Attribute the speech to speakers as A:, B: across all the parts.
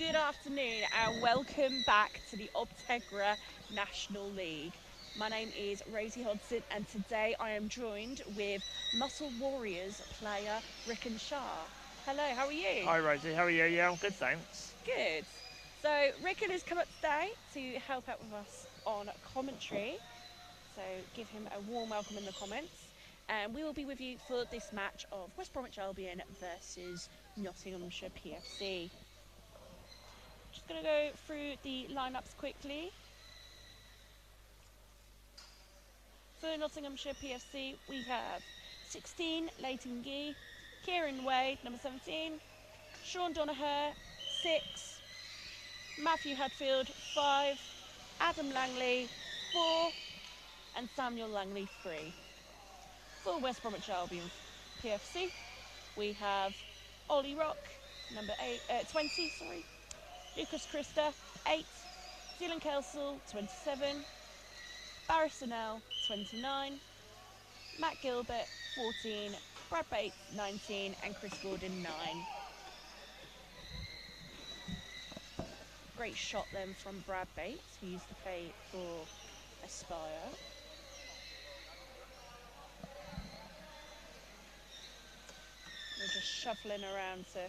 A: Good afternoon and welcome back to the Optegra National League. My name is Rosie Hodson and today I am joined with Muscle Warriors player Rickon Shah. Hello, how are you?
B: Hi Rosie, how are you? Yeah, I'm good, thanks.
A: Good. So Rickon has come up today to help out with us on commentary. So give him a warm welcome in the comments. And we will be with you for this match of West Bromwich Albion versus Nottinghamshire PFC. Just going to go through the lineups quickly. For Nottinghamshire PFC, we have 16, Leighton Gee, Kieran Wade, number 17, Sean Donaher, 6, Matthew Hadfield, 5, Adam Langley, 4, and Samuel Langley, 3. For West Bromwich Albion PFC, we have Ollie Rock, number 20, Lucas Christa, 8, Dylan Kelsall, 27, Barry Sonnell, 29, Matt Gilbert, 14, Brad Bates, 19, and Chris Gordon, 9. Great shot then from Brad Bates, who used to play for Aspire. We're just shuffling around to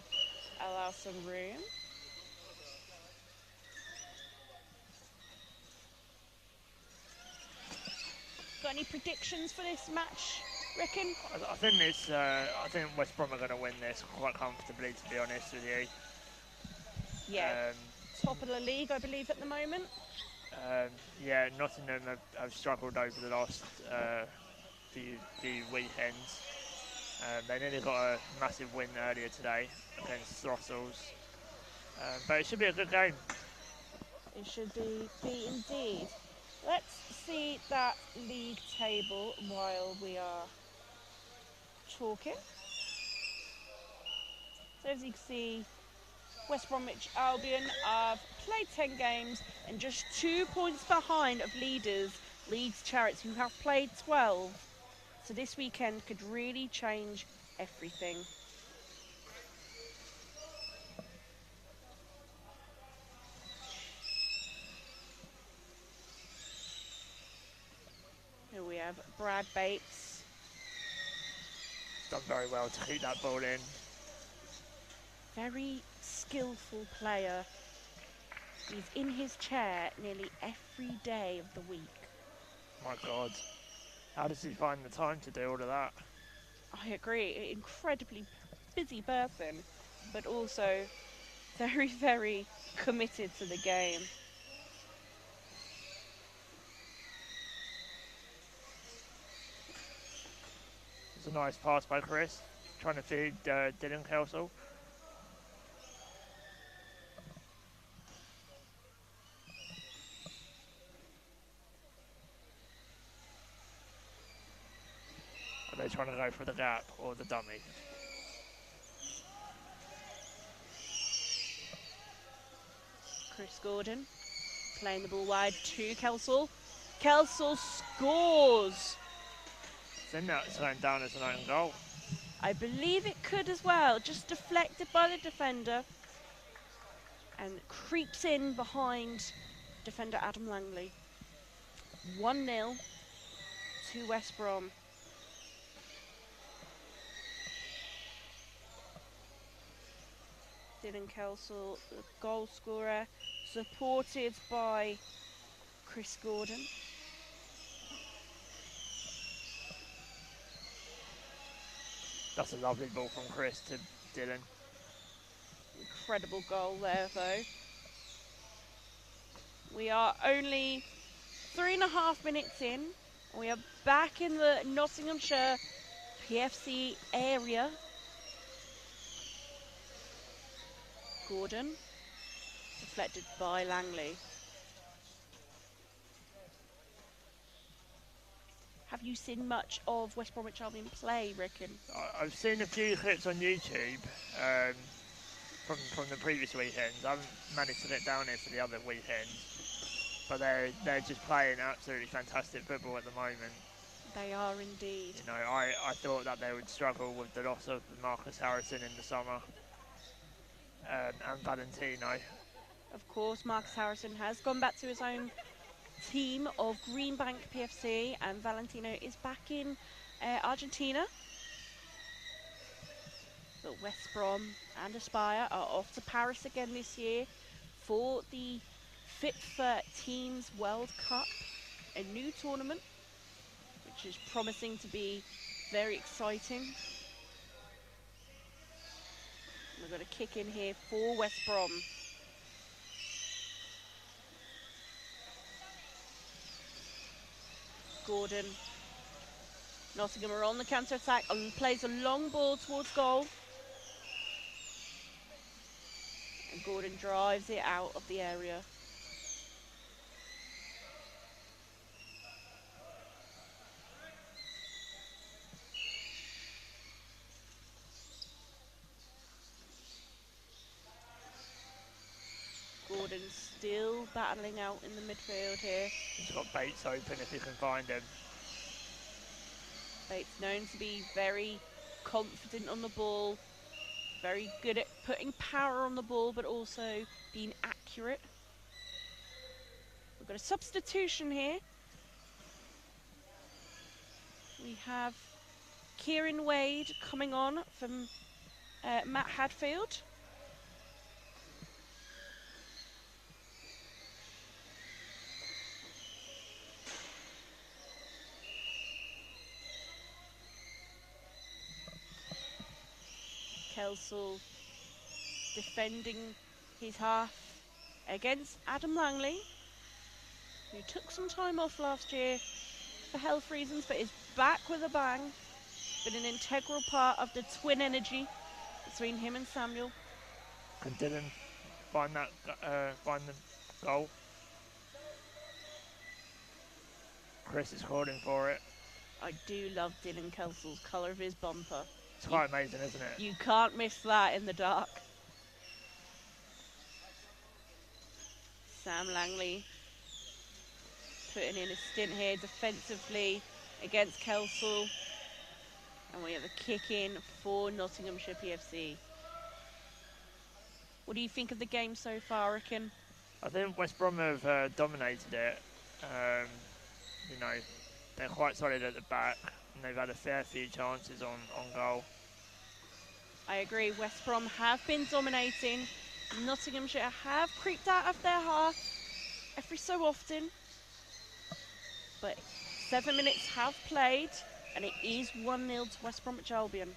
A: allow some room. Got any predictions for this match, Rickon?
B: I think West Brom are going to win this quite comfortably, to be honest with you.
A: Yeah, top of the league, I believe, at the moment.
B: Yeah, Nottingham have struggled over the last few weekends. They nearly got a massive win earlier today against Throttles. But it should be a good game.
A: It should be indeed. Let's see that league table while we are talking. So as you can see, West Bromwich Albion have played 10 games and just 2 points behind of leaders Leeds Chariots, who have played 12. So this weekend could really change everything. Here we have Brad Bates.
B: He's done very well to keep that ball in.
A: Very skillful player. He's in his chair nearly every day of the week.
B: My God. How does he find the time to do all of that?
A: I agree, incredibly busy person, but also very, very committed to the game.
B: It's a nice pass by Chris, trying to feed Dylan Kelsall. Are they trying to go for the gap or the dummy?
A: Chris Gordon playing the ball wide to Kelsall. Kelsall scores!
B: So now it's going down as an own goal.
A: I believe it could as well, just deflected by the defender and creeps in behind defender Adam Langley. 1-0 to West Brom. Dylan Kelsall, the goal scorer, supported by Chris Gordon.
B: That's a lovely ball from Chris to Dylan.
A: Incredible goal there, though. We are only 3.5 minutes in. We are back in the Nottinghamshire PFC area. Gordon, deflected by Langley. Have you seen much of West Bromwich Albion play, Rickon?
B: I've seen a few clips on YouTube from the previous weekends. I haven't managed to get down here for the other weekends, but they're just playing absolutely fantastic football at the moment.
A: They are indeed.
B: You know, I thought that they would struggle with the loss of Marcus Harrison in the summer and Valentino,
A: Of course, Marcus Harrison has gone back to his own team of Greenbank PFC, and Valentino is back in Argentina. But West Brom and Aspire are off to Paris again this year for the Fit for Teams World Cup, a new tournament which is promising to be very exciting. We've got a kick in here for West Brom. Gordon. Nottingham are on the counter-attack and plays a long ball towards goal. And Gordon drives it out of the area. Gordon's still battling out in the midfield here.
B: He's got Bates open if he can find him.
A: Bates known to be very confident on the ball, very good at putting power on the ball, but also being accurate. We've got a substitution here. We have Kieran Wade coming on from Matt Hadfield. Kelsall defending his half against Adam Langley, who took some time off last year for health reasons, but is back with a bang. Been an integral part of the twin energy between him and Samuel.
B: And Dylan find the goal. Chris is calling for it.
A: I do love Dylan Kelsall's colour of his bumper.
B: It's quite amazing, isn't it?
A: You can't miss that in the dark. Sam Langley putting in a stint here defensively against Kelsall. And we have a kick in for Nottinghamshire PFC. What do you think of the game so far, Ricken?
B: I think West Brom have dominated it. You know, they're quite solid at the back, and they've had a fair few chances on goal.
A: I agree, West Brom have been dominating. Nottinghamshire have creeped out of their half every so often. But 7 minutes have played, and it is 1-0 to West Bromwich Albion.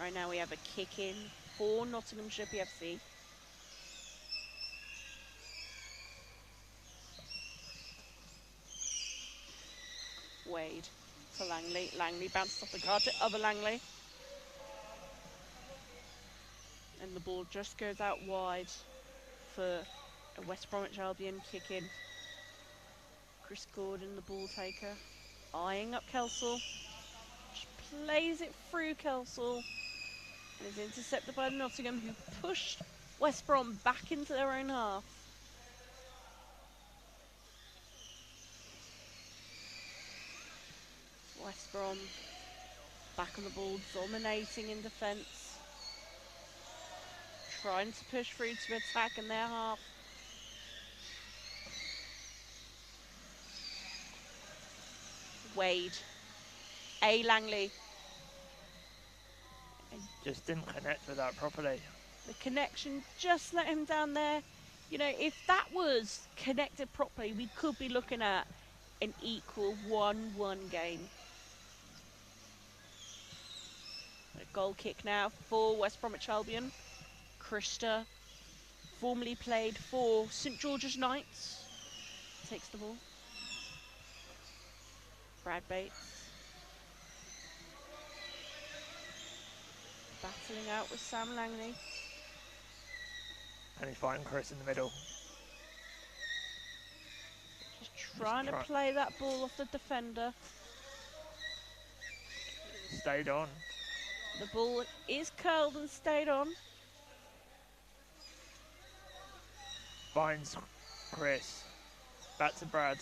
A: Right now we have a kick in for Nottinghamshire PFC. Wade to Langley. Langley bounces off the guard to other Langley. And the ball just goes out wide for a West Bromwich Albion kick in. Chris Gordon, the ball taker, eyeing up Kelsall. Just plays it through Kelsall. And is intercepted by Nottingham, who pushed West Brom back into their own half. West Brom back on the ball, dominating in defence. Trying to push through to attack in their half. Wade. A. Langley.
B: Just didn't connect with that properly.
A: The connection just let him down there. You know, if that was connected properly, we could be looking at an equal 1-1 game. A goal kick now for West Bromwich Albion. Krista, formerly played for St George's Knights, takes the ball. Brad Bates. Battling out with Sam Langley.
B: And he's fighting Chris in the middle.
A: Just trying to play that ball off the defender.
B: Stayed on.
A: The ball is curled and stayed on.
B: Finds Chris. Back to Brad.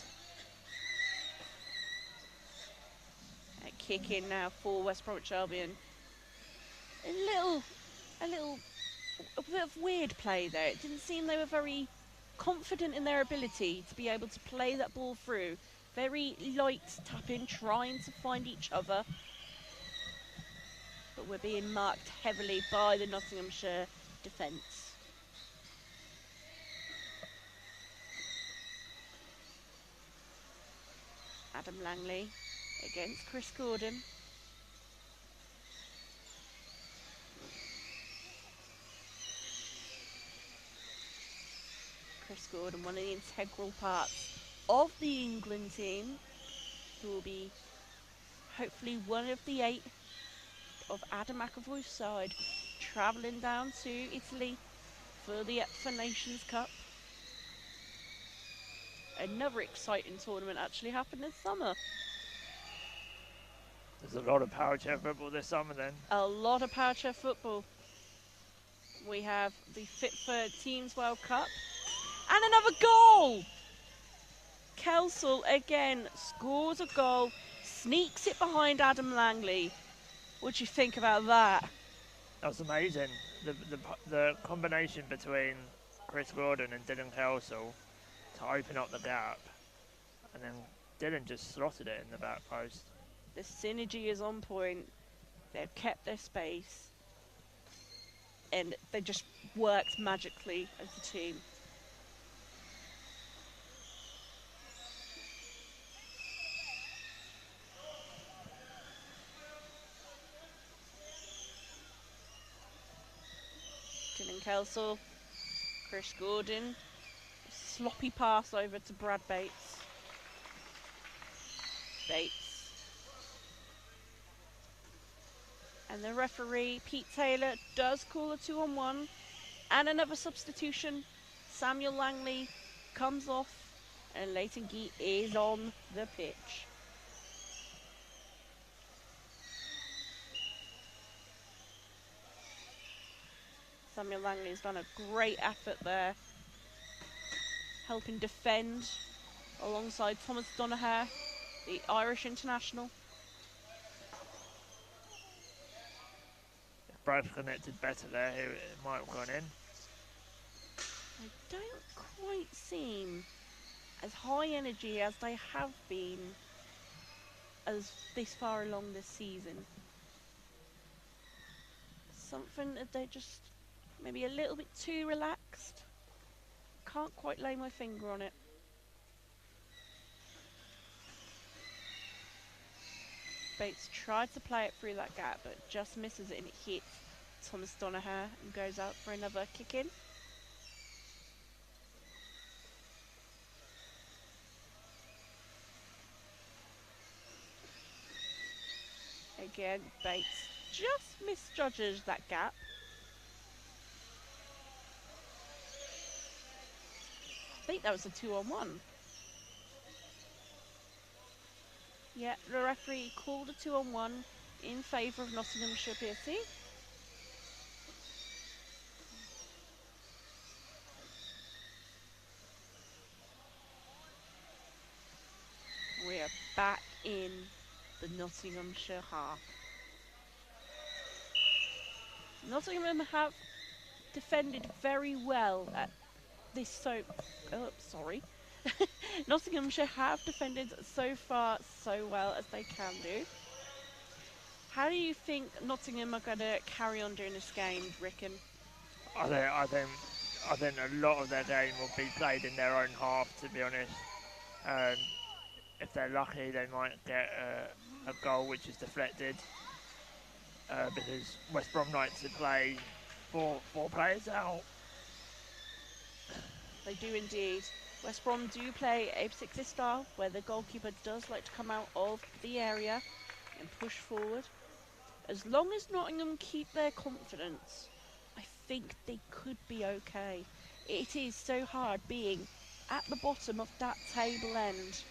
A: A kick in now for West Bromwich Albion. A little a bit of weird play there. It didn't seem they were very confident in their ability to be able to play that ball through. Very light tapping, trying to find each other. But we're being marked heavily by the Nottinghamshire defence. Adam Langley against Chris Gordon. Chris Gordon, one of the integral parts of the England team, who will be hopefully one of the 8 of Adam McAvoy's side, travelling down to Italy for the EPFA Nations Cup. Another exciting tournament actually happened this summer.
B: There's a lot of power chair football this summer then.
A: A lot of power chair football. We have the Fit for Teams World Cup. And another goal! Kelsall again scores a goal, sneaks it behind Adam Langley. What do you think about that?
B: That was amazing. The combination between Chris Gordon and Dylan Kelsall to open up the gap, and then Dylan just slotted it in the back post.
A: The synergy is on point. They've kept their space, and they just worked magically as a team. Dylan Kelsall, Chris Gordon, sloppy pass over to Brad Bates. Bates. And the referee, Pete Taylor, does call a 2-on-1. And another substitution. Samuel Langley comes off, and Leighton Gee is on the pitch. Samuel Langley has done a great effort there, helping defend alongside Thomas Donoghue, the Irish international.
B: If Brad connected better there, it might have gone in.
A: They don't quite seem as high energy as they have been as this far along this season. Something that they're just maybe a little bit too relaxed. Can't quite lay my finger on it. Bates tried to play it through that gap, but just misses it, and it hits Thomas Donoghue and goes out for another kick in. Again, Bates just misjudges that gap. I think that was a 2-on-1. Yeah, the referee called a 2-on-1 in favour of Nottinghamshire PFC. We are back in the Nottinghamshire half. Nottingham have defended very well at this Nottinghamshire have defended so far so well as they can do. How do you think Nottingham are going to carry on during this game, Rickon?
B: I think a lot of their game will be played in their own half, to be honest. If they're lucky, they might get a goal which is deflected, because West Brom like to play four players out.
A: They do indeed. West Brom do play a particular style where the goalkeeper does like to come out of the area and push forward. As long as Nottingham keep their confidence, I think they could be okay. It is so hard being at the bottom of that table end to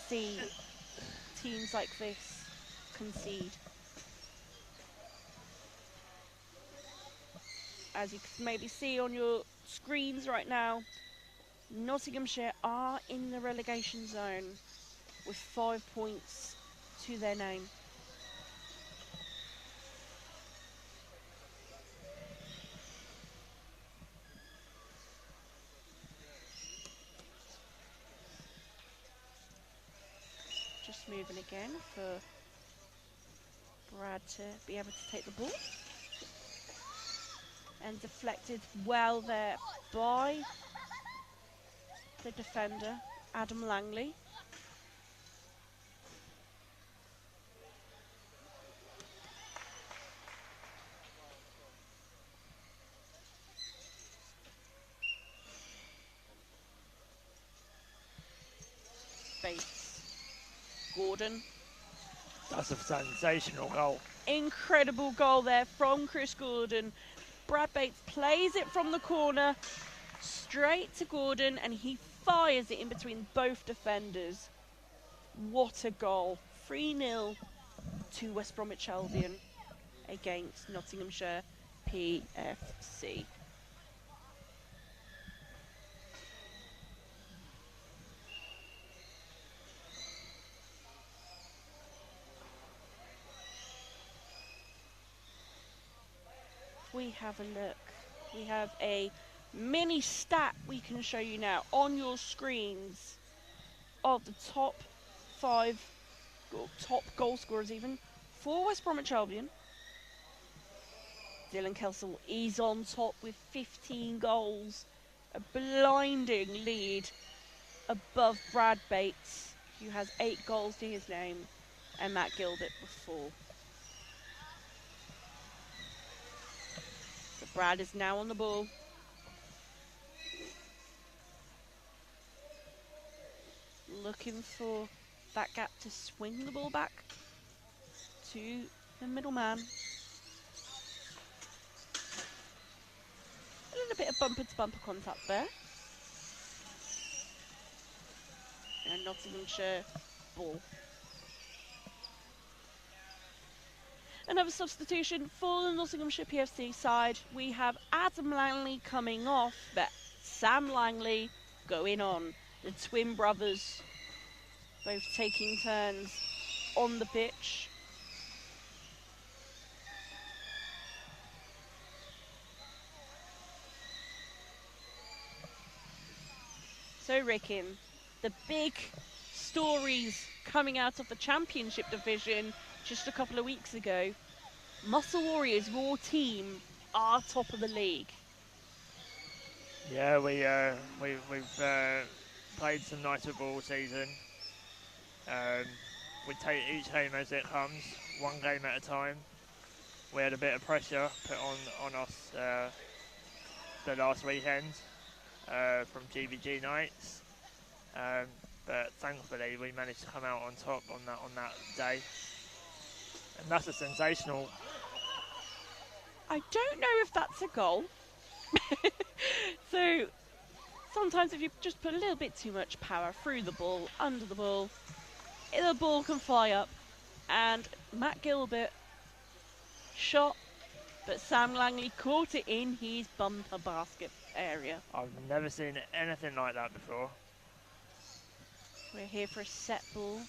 A: see teams like this concede. As you can maybe see on your screens right now, Nottinghamshire are in the relegation zone with 5 points to their name. moving again for Brad to be able to take the ball. And deflected well there by the defender, Adam Langley. Bates. Gordon.
B: That's a sensational goal.
A: Incredible goal there from Chris Gordon. Brad Bates plays it from the corner straight to Gordon and he fires it in between both defenders. What a goal. 3-0 to West Bromwich Albion against Nottinghamshire PFC. We have a look. We have a mini stat we can show you now on your screens of the top 5, or top goal scorers even, for West Bromwich Albion. Dylan Kelsall is on top with 15 goals, a blinding lead above Brad Bates, who has 8 goals to his name, and Matt Gilbert with 4. So Brad is now on the ball. Looking for that gap to swing the ball back to the middleman. A little bit of bumper-to-bumper contact there. And Nottinghamshire ball. Another substitution for the Nottinghamshire PFC side. We have Adam Langley coming off, but Sam Langley going on. The twin brothers both taking turns on the pitch. So Ricken, the big stories coming out of the Championship division just a couple of weeks ago. Muscle Warriors, your team, are top of the league.
B: Yeah, we've played some nice football all season. We take each game as it comes, one game at a time. We had a bit of pressure put on us the last weekend from GVG nights, but thankfully we managed to come out on top on that day, and that's a sensational.
A: I don't know if that's a goal. So sometimes if you just put a little bit too much power through the ball, under the ball can fly up. And Matt Gilbert shot, but Sam Langley caught it in his bumper basket area.
B: I've never seen anything like that before.
A: We're here for a set ball.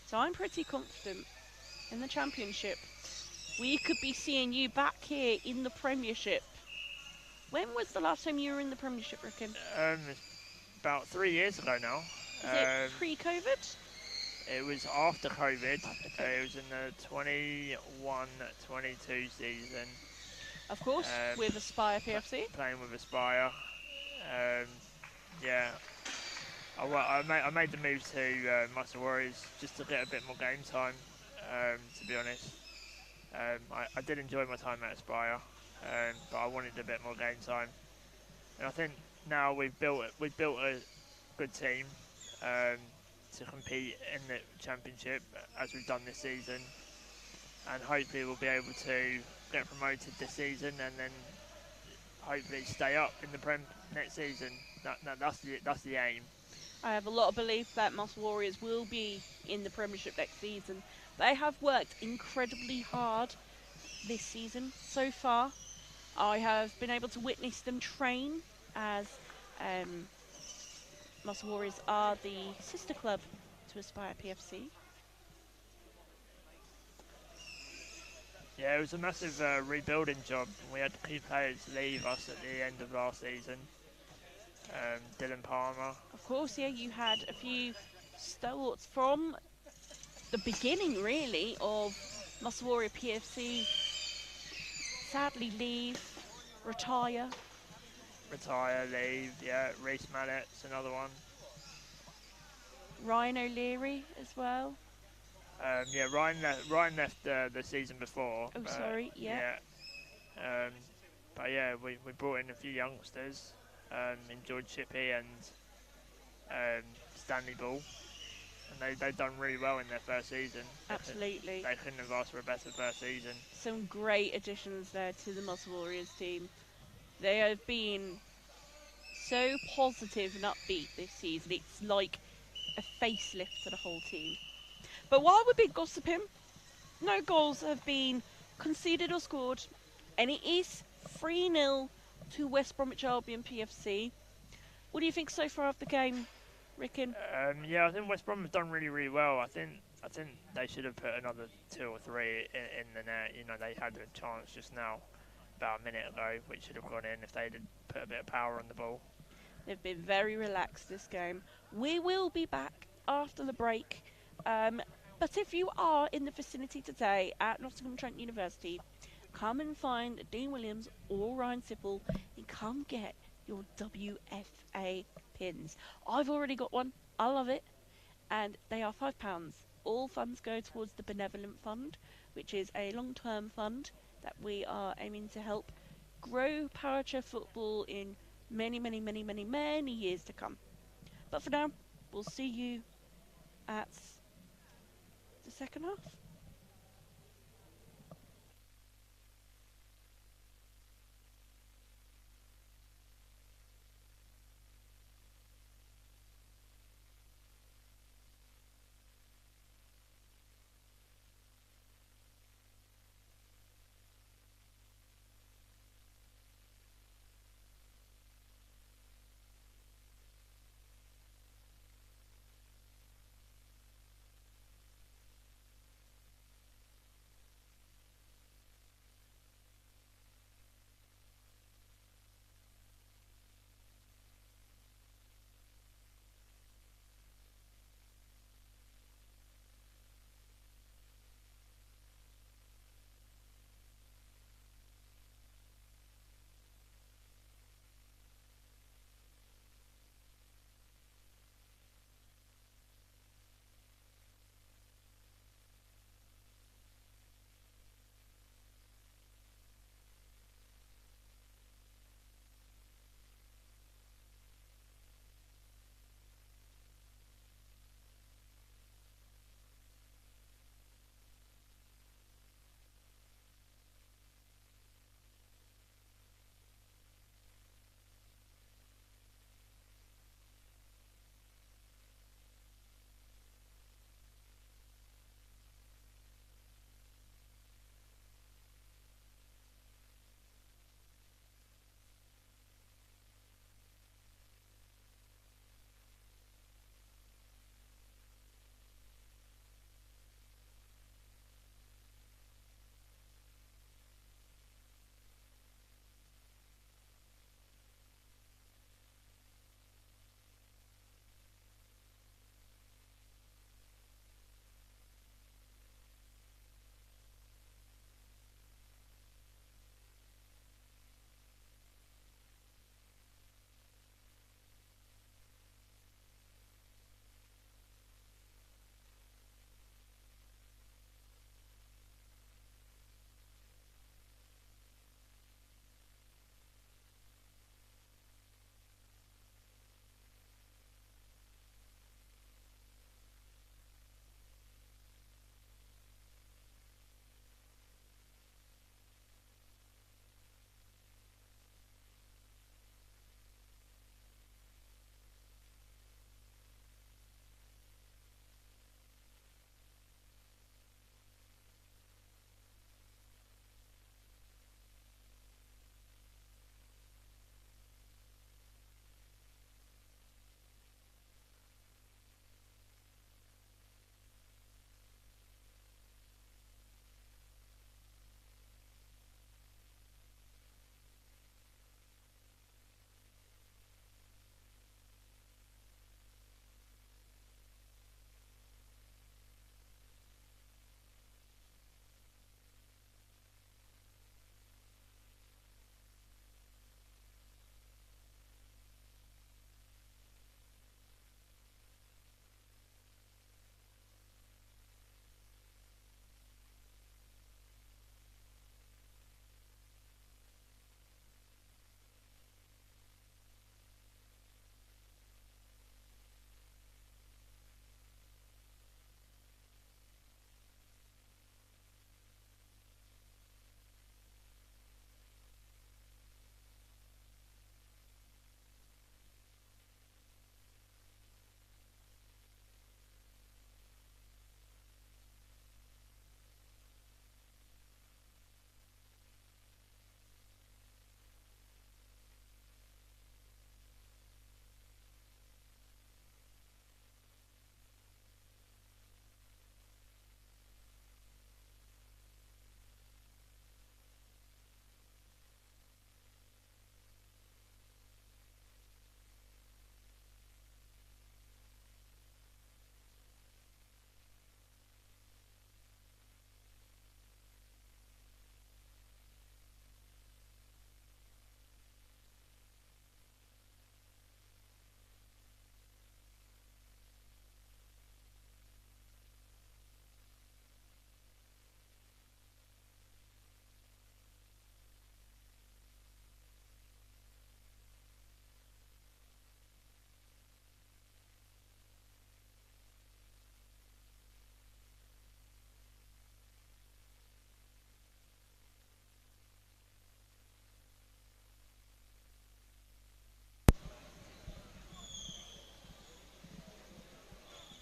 A: So I'm pretty confident in the Championship. We could be seeing you back here in the Premiership. When was the last time you were in the Premiership, Ricken?
B: About 3 years ago now.
A: Is it pre-COVID?
B: It was after COVID. It was in the 21-22 season.
A: Of course, with Aspire PFC.
B: Playing with Aspire. Yeah. I made the move to Muscle Warriors just to get a bit more game time, to be honest. I did enjoy my time at Aspire, but I wanted a bit more game time. And I think now we've built a good team to compete in the Championship as we've done this season, and hopefully we'll be able to get promoted this season and then hopefully stay up in the Prem next season. That's the aim.
A: I have a lot of belief that Muscle Warriors will be in the Premiership next season. They have worked incredibly hard this season so far. I have been able to witness them train, as Muscle Warriors are the sister club to Aspire PFC.
B: Yeah, it was a massive rebuilding job. We had key players leave us at the end of last season. Dylan Palmer.
A: Of course, yeah, you had a few stalwarts from the beginning, really, of Muscle Warrior PFC sadly leave, retire.
B: Leave, yeah. Reece Mallett's another one.
A: Ryan O'Leary as well.
B: Yeah, Ryan left the season before.
A: Oh, sorry, yeah.
B: But yeah, we brought in a few youngsters, in George Chippy and Stanley Ball, and they've done really well in their first season.
A: Absolutely.
B: They couldn't have asked for a better first season.
A: Some great additions there to the Muscle Warriors team. They have been so positive and upbeat this season. It's like a facelift for the whole team. But while we've been gossiping, no goals have been conceded or scored, and it is 3-0 to West Bromwich Albion PFC. What do you think so far of the game, Ricken?
B: Yeah, I think West Brom have done really, really well. I think they should have put another 2 or 3 in the net. You know, they had a chance just now, about a minute ago, which should have gone in if they had put a bit of power on the ball.
A: They've been very relaxed this game. We will be back after the break. But if you are in the vicinity today at Nottingham Trent University, come and find Dean Williams or Ryan Sipple and come get your WFA pins. I've already got one. I love it. And they are £5. All funds go towards the Benevolent Fund, which is a long-term fund that we are aiming to help grow parachair football in many, many, many, many, many years to come. But for now, we'll see you at the second half.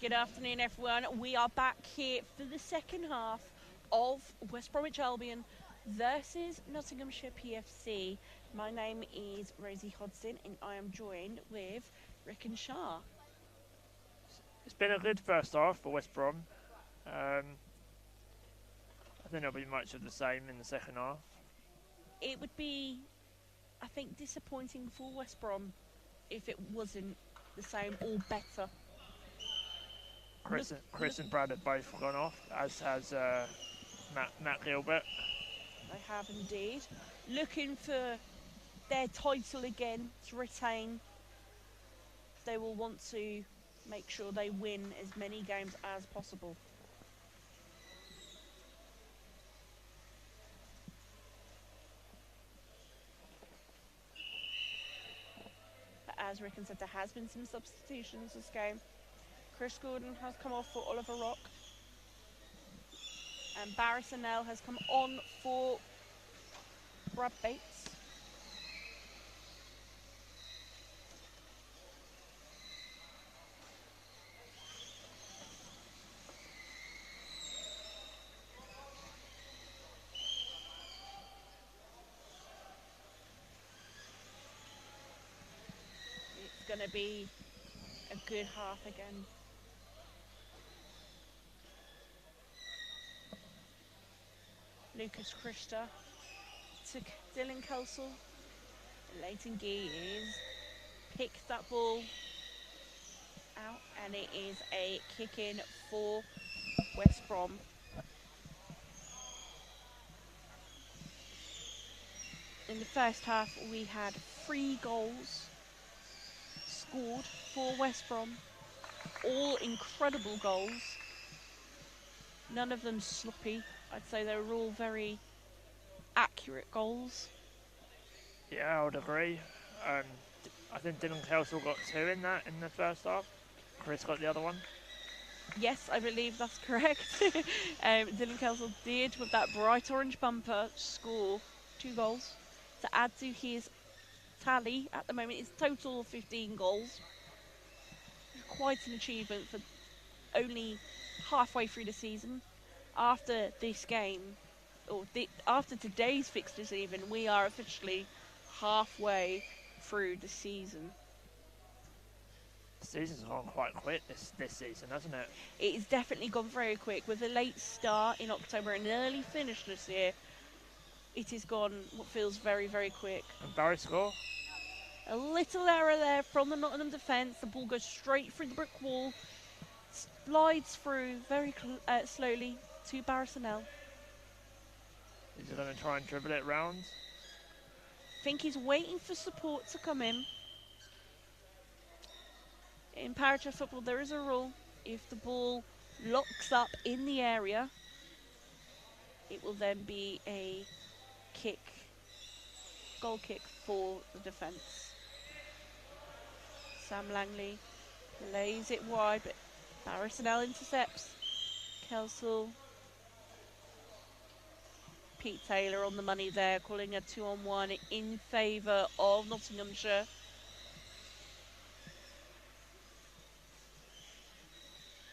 A: Good afternoon, everyone. We are back here for the second half of West Bromwich Albion versus Nottinghamshire PFC. My name is Rosie Hodson, and I am joined with Rick and Shah.
B: It's been a good first half for West Brom. I think there'll be much of the same in the second half.
A: It would be, I think, disappointing for West Brom if it wasn't the same or better.
B: Chris and Brad have both gone off, as has Matt Gilbert.
A: They have indeed. Looking for their title again to retain. They will want to make sure they win as many games as possible. But as Rickon said, there has been some substitutions this game. Chris Gordon has come off for Oliver Rock. And Barry Sonnell has come on for Brad Bates. It's going to be a good half again. Lucas Christa took Dylan Kelsall. Leighton Gee is picked that ball out, and it is a kick in for West Brom. In the first half, we had 3 goals scored for West Brom, all incredible goals. None of them sloppy. I'd say they were all very accurate goals.
B: Yeah, I would agree. I think Dylan Kelsall got 2 in the first half. Chris got the other one.
A: Yes, I believe that's correct. Dylan Kelsall did, with that bright orange bumper, score 2 goals to add to his tally. At the moment, it's total of 15 goals. Quite an achievement for only halfway through the season. After this game, or after today's fixtures even, we are officially halfway through the season.
B: The season's gone quite quick this season, hasn't it?
A: It has definitely gone very quick. With a late start in October and an early finish this year, it has gone what feels very, very quick.
B: And Barry score?
A: A little error there from the Nottingham defence. The ball goes straight through the brick wall, slides through very slowly to Barry Sonnell.
B: Is he going to try and dribble it round?
A: I think he's waiting for support to come in. In parachuff football, there is a rule. If the ball locks up in the area, it will then be a goal kick for the defence. Sam Langley lays it wide, but Barry Sonnell intercepts. Kelsall. Pete Taylor on the money there, calling a 2-on-1 in favour of Nottinghamshire.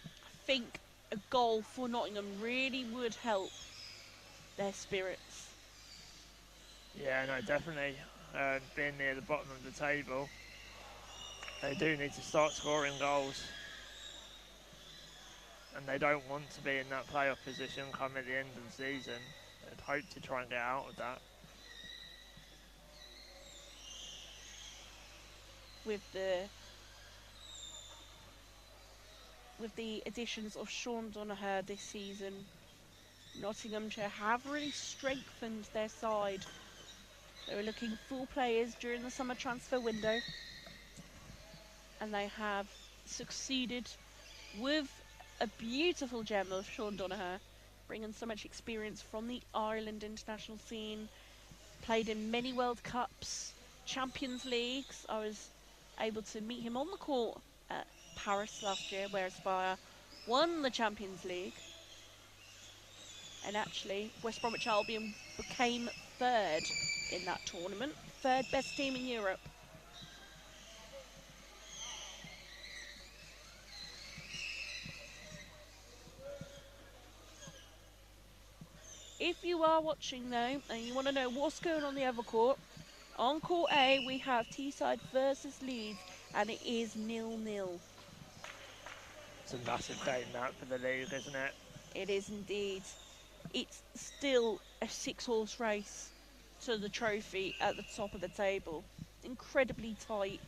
A: I think a goal for Nottingham really would help their spirits.
B: Yeah, no, definitely. Being near the bottom of the table, they do need to start scoring goals. And they don't want to be in that playoff position come at the end of the season. They'd hope to try and get out of that.
A: With the additions of Sean Donoghue this season, Nottinghamshire have really strengthened their side. They were looking for players during the summer transfer window, and they have succeeded with a beautiful gem of Sean Donoghue, bringing so much experience from the Ireland international scene, played in many World Cups, Champions Leagues. I was able to meet him on the court at Paris last year, where Aspire won the Champions League. And actually, West Bromwich Albion became 3rd in that tournament, 3rd best team in Europe. If you are watching though, and you want to know what's going on the other court, on court A we have Teesside versus Leeds, and it is 0-0.
B: It's a massive game that for the league, isn't it?
A: It is indeed. It's still a 6-horse race to the trophy at the top of the table. Incredibly tight.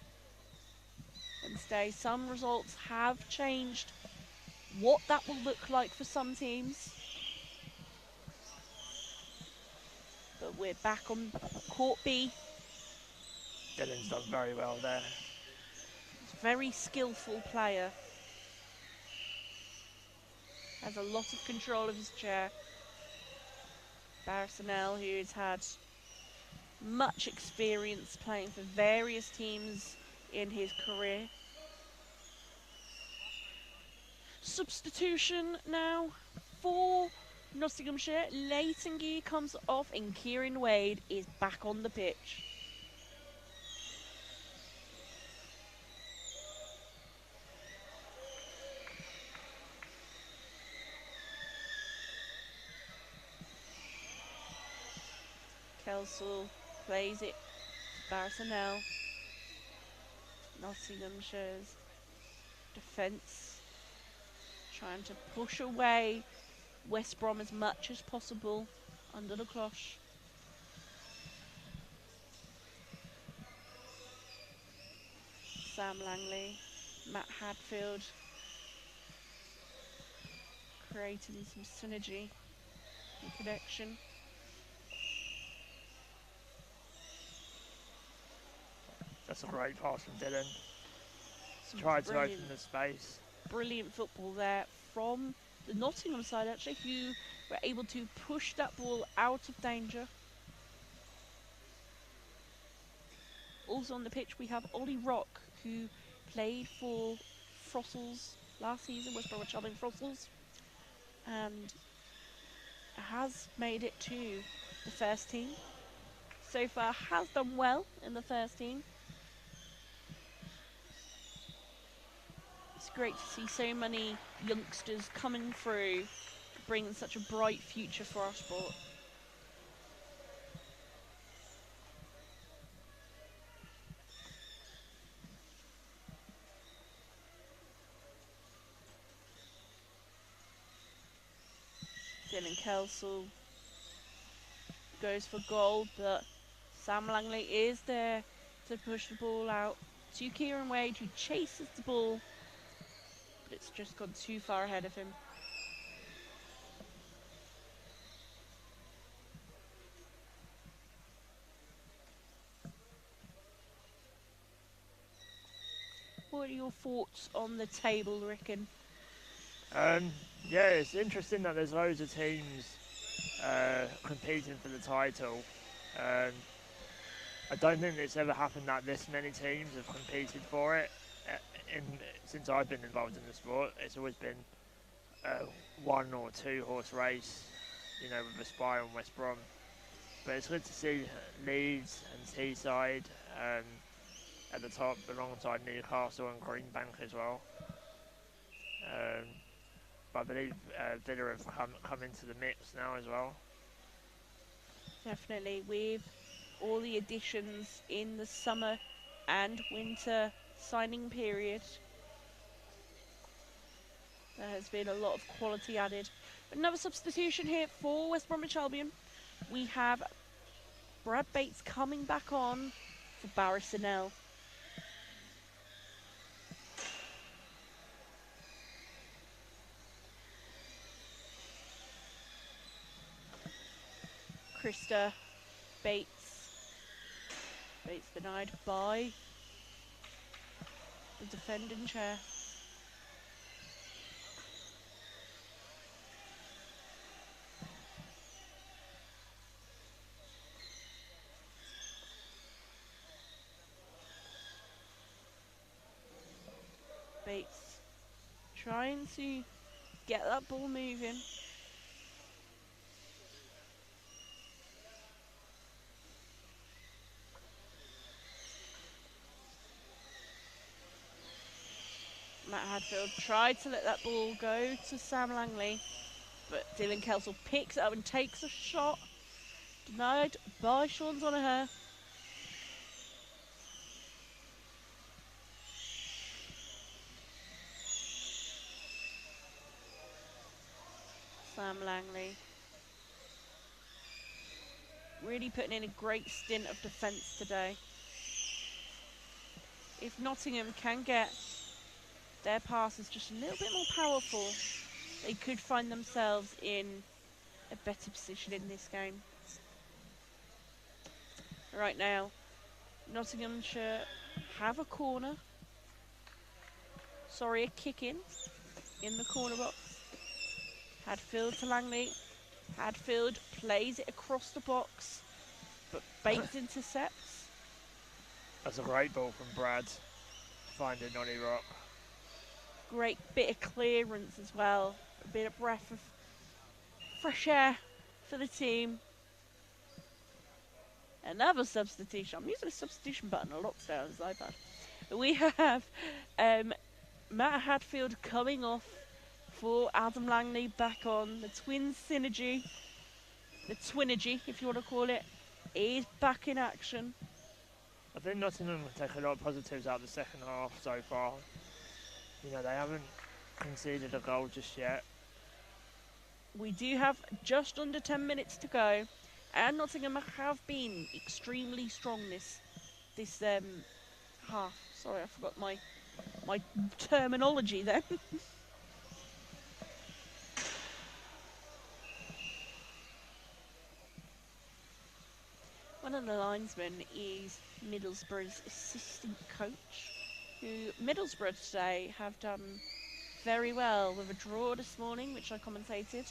A: And today some results have changed what that will look like for some teams. But we're back on court B.
B: Dylan's done very well there.
A: He's a very skillful player. Has a lot of control of his chair. Barrisonel, who has had much experience playing for various teams in his career. Substitution now for Nottinghamshire. Leighton Gee comes off and Kieran Wade is back on the pitch. Kelsall plays it to Barrisonel. Nottinghamshire's defence trying to push away West Brom as much as possible under the cloche. Sam Langley, Matt Hadfield creating some synergy and connection.
B: That's a great pass from Dylan. Tried to open the space.
A: Brilliant football there from the Nottingham side, actually, who were able to push that ball out of danger. Also on the pitch, we have Ollie Rock, who played for Frossels last season, West Bromwich Albion Frossels, and has made it to the first team. So far, has done well in the first team. It's great to see so many youngsters coming through, bringing such a bright future for our sport. Dylan Kelsall goes for goal, but Sam Langley is there to push the ball out to Kieran Wade, who chases the ball, but it's just gone too far ahead of him. What are your thoughts on the table, Rickon?
B: Yeah, it's interesting that there's loads of teams competing for the title. I don't think it's ever happened that this many teams have competed for it. Since I've been involved in the sport, it's always been a 1 or 2 horse race, you know, with Aspire and West Brom. But it's good to see Leeds and Teesside at the top, alongside Newcastle and Greenbank as well. But I believe Villa have come into the mix now as well.
A: Definitely, with all the additions in the summer and winter signing period, there has been a lot of quality added. Another substitution here for West Bromwich Albion. We have Brad Bates coming back on for Barrisonel. Krista Bates. Bates denied by the defending chair. Bates trying to get that ball moving. Matt Hadfield tried to let that ball go to Sam Langley, but Dylan Kelsall picks it up and takes a shot. Denied by Sean Donoghue. Sam Langley really putting in a great stint of defence today. If Nottingham can get their passes just a little bit more powerful, they could find themselves in a better position in this game. Right now, Nottinghamshire have a corner. Sorry, a kick in the corner box. Hadfield to Langley. Hadfield plays it across the box, but Bates intercepts.
B: That's a great ball from Brad, finding Nolly Rock.
A: Great bit of clearance as well. A bit of breath of fresh air for the team. Another substitution. I'm using the substitution button a lot today on his iPad. We have Matt Hadfield coming off for Adam Langley, back on. The twin synergy, the twinergy, if you want to call it, is back in action.
B: I think Nottingham will take a lot of positives out of the second half so far. You know, they haven't conceded a goal just yet.
A: We do have just under 10 minutes to go, and Nottingham have been extremely strong this half. Sorry, I forgot my terminology then. One of the linesmen is Middlesbrough's assistant coach, who Middlesbrough today have done very well with a draw this morning, which I commentated.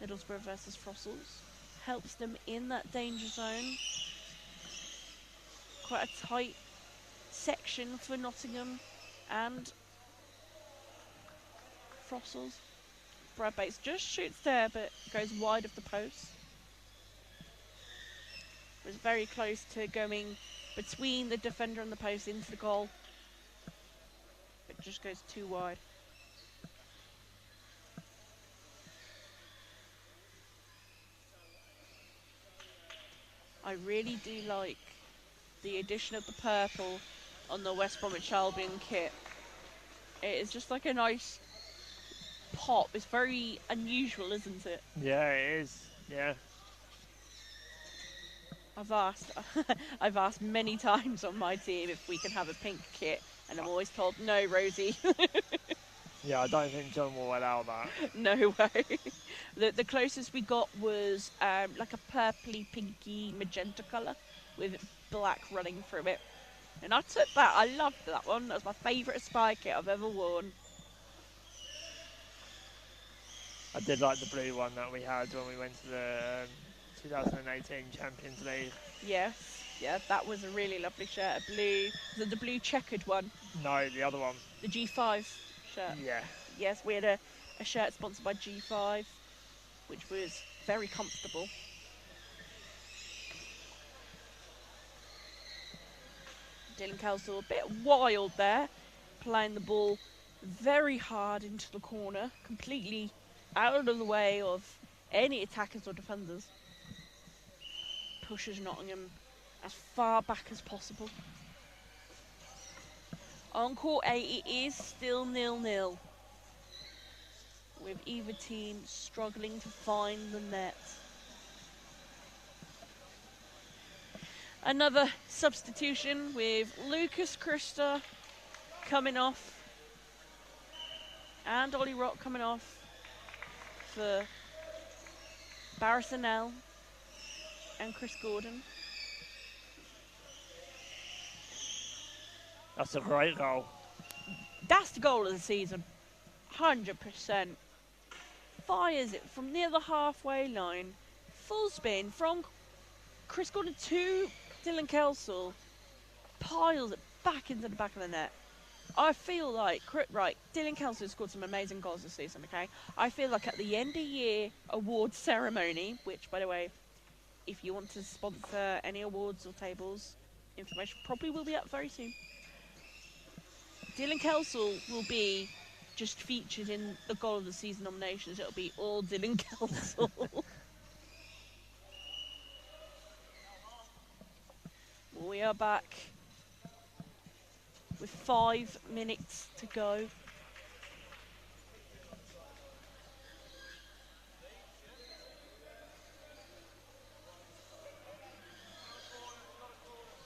A: Middlesbrough versus Fossils helps them in that danger zone. Quite a tight section for Nottingham and Fossils. Brad Bates just shoots there, but goes wide of the post. Was very close to going between the defender and the post into the goal, but just goes too wide. I really do like the addition of the purple on the West Bromwich Albion kit. It is just like a nice pop. It's very unusual, isn't it?
B: Yeah, it is. Yeah.
A: I've asked many times on my team if we can have a pink kit, and I'm always told, no, Rosie.
B: Yeah, I don't think John will allow that.
A: No way. The closest we got was like a purpley, pinky, magenta colour with black running through it. And I took that. I loved that one. That was my favourite Aspire kit I've ever worn.
B: I did like the blue one that we had when we went to the 2018 Champions League.
A: Yes, yeah, that was a really lovely shirt. A blue, was it the blue checkered one?
B: No, the other one.
A: The G5 shirt.
B: Yeah.
A: Yes, we had a shirt sponsored by G5, which was very comfortable. Dylan Kelsall a bit wild there, playing the ball very hard into the corner, completely out of the way of any attackers or defenders. Pushes Nottingham as far back as possible. On court 8, it is still 0-0, with either team struggling to find the net. Another substitution with Lucas Christa coming off and Ollie Rock coming off for Barrisonell and Chris Gordon.
B: That's a great goal.
A: That's the goal of the season, 100%. Fires it from near the halfway line, full spin from Chris Gordon to Dylan Kelsall, piles it back into the back of the net. I feel like, right, Dylan Kelsall scored some amazing goals this season, okay? I feel like at the end of year awards ceremony, which, by the way, if you want to sponsor any awards or tables, information probably will be up very soon. Dylan Kelsall will be just featured in the goal of the season nominations, it'll be all Dylan Kelsall. We are back with 5 minutes to go.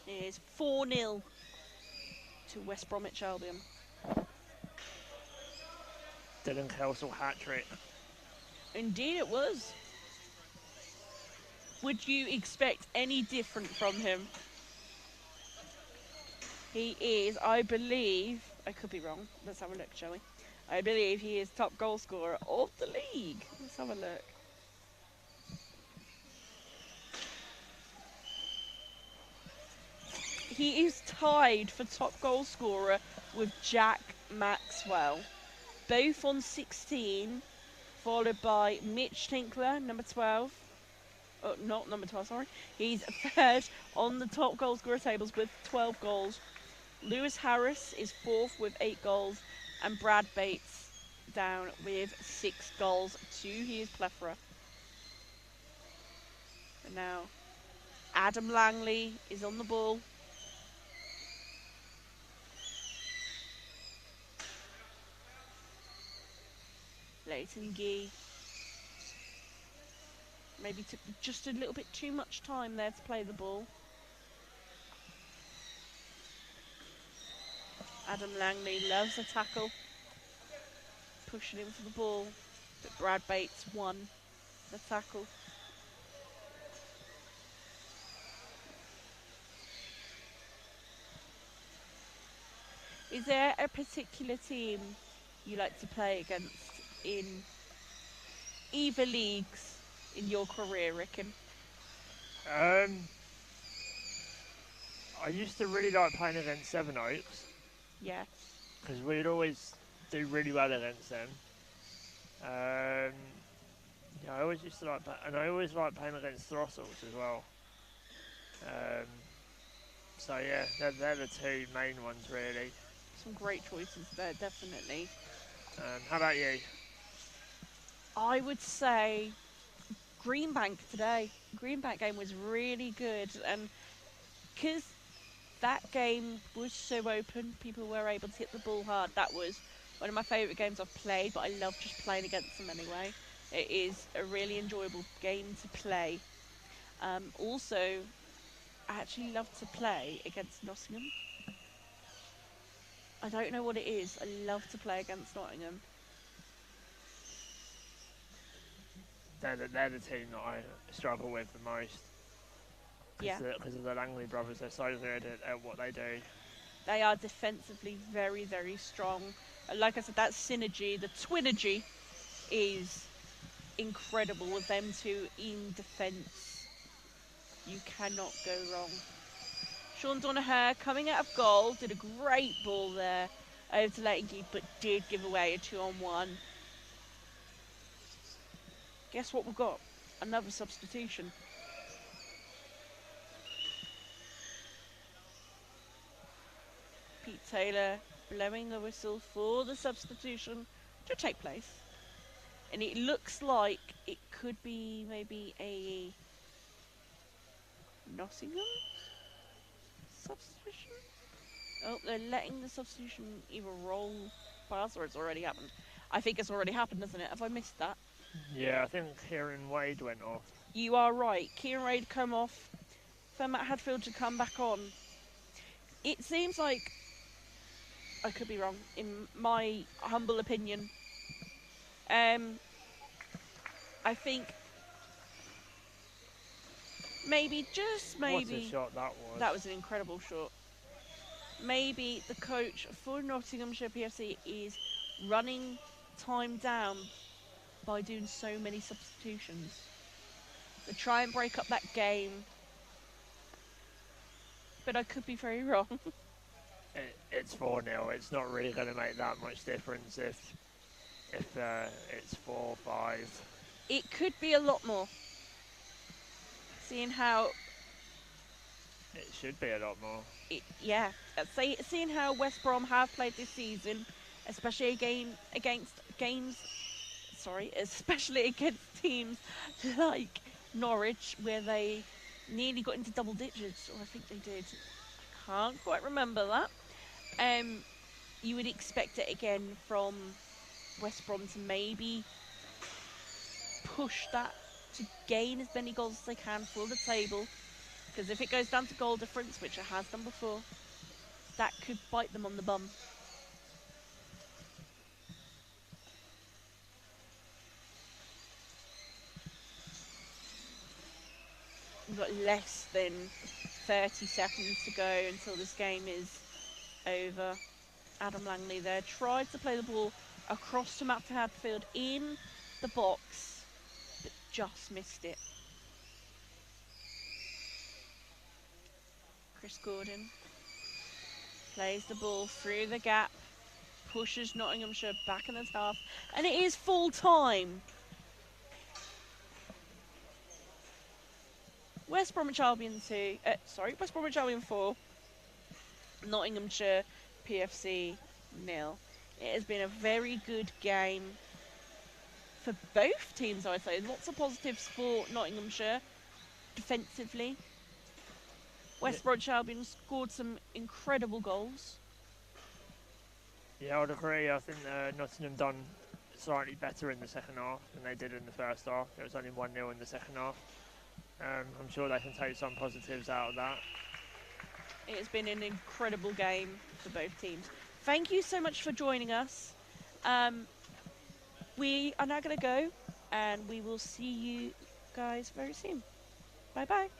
A: It is 4-0 to West Bromwich Albion.
B: Dylan Kelsall hat-trick.
A: Indeed it was. Would you expect any different from him? He is, I believe, I could be wrong, let's have a look, shall we? I believe he is top goal scorer of the league. Let's have a look. He is tied for top goal scorer with Jack Maxwell, both on 16, followed by Mitch Tinkler, number 12. Oh, not number 12, sorry. He's third on the top goal scorer tables with 12 goals. Lewis Harris is fourth with 8 goals, and Brad Bates down with 6 goals to his plethora. And now Adam Langley is on the ball. Leighton Gee maybe took just a little bit too much time there to play the ball. Adam Langley loves a tackle, pushing him for the ball, but Brad Bates won the tackle. Is there a particular team you like to play against in either leagues in your career, Rickon?
B: I used to really like playing against Sevenoaks.
A: Yeah.
B: Because we'd always do really well against them. Yeah, I always used to and I always liked playing against Throssels as well. So yeah, they're the 2 main ones really.
A: Some great choices there, definitely.
B: How about you?
A: I would say Greenbank today. Greenbank game was really good, and because that game was so open, people were able to hit the ball hard. That was one of my favourite games I've played, but I love just playing against them anyway. It is a really enjoyable game to play. Also, I actually love to play against Nottingham. I don't know what it is. I love to play against Nottingham.
B: They're the team that I struggle with the most.
A: Yeah.
B: Because of the Langley brothers, they're so good at what they do.
A: They are defensively very, very strong. Like I said, that synergy, the twinergy, is incredible with them 2 in defence. You cannot go wrong. Sean Donaher coming out of goal, did a great ball there over to Leighton Gee, but did give away a 2-on-1. Guess what we've got? Another substitution. Pete Taylor blowing the whistle for the substitution to take place. And it looks like it could be maybe a Nottingham substitution? Oh, they're letting the substitution either roll past or it's already happened. I think it's already happened, isn't it? Have I missed that?
B: Yeah, I think Kieran Wade went off.
A: You are right. Kieran Wade come off for Matt Hadfield to come back on. It seems like, I could be wrong, in my humble opinion, I think maybe, just maybe...
B: What a shot that was.
A: That was an incredible shot. Maybe the coach for Nottinghamshire PFC is running time down by doing so many substitutions. They try and break up that game. But I could be very wrong.
B: It's 4-0. It's not really going to make that much difference if it's 4-5.
A: It could be a lot more. Seeing how...
B: It should be a lot more.
A: Yeah. Seeing how West Brom have played this season, especially especially against teams like Norwich, where they nearly got into double digits, or I think they did. I can't quite remember that. You would expect it again from West Brom to maybe push that to gain as many goals as they can for the table, because if it goes down to goal difference, which it has done before, that could bite them on the bum. We've got less than 30 seconds to go until this game is over. Adam Langley there tried to play the ball across to Matt Hadfield in the box, but just missed it. Chris Gordon plays the ball through the gap, pushes Nottinghamshire back in the half, and it is full time. West Bromwich Albion 4, Nottinghamshire PFC 0. It has been a very good game for both teams, I'd say. Lots of positives for Nottinghamshire defensively. West Bromwich Albion scored some incredible goals.
B: Yeah, I'd agree. I think Nottingham done slightly better in the second half than they did in the first half. It was only 1-0 in the second half. I'm sure they can take some positives out of that.
A: It has been an incredible game for both teams. Thank you so much for joining us. We are now going to go, and we will see you guys very soon. Bye-bye.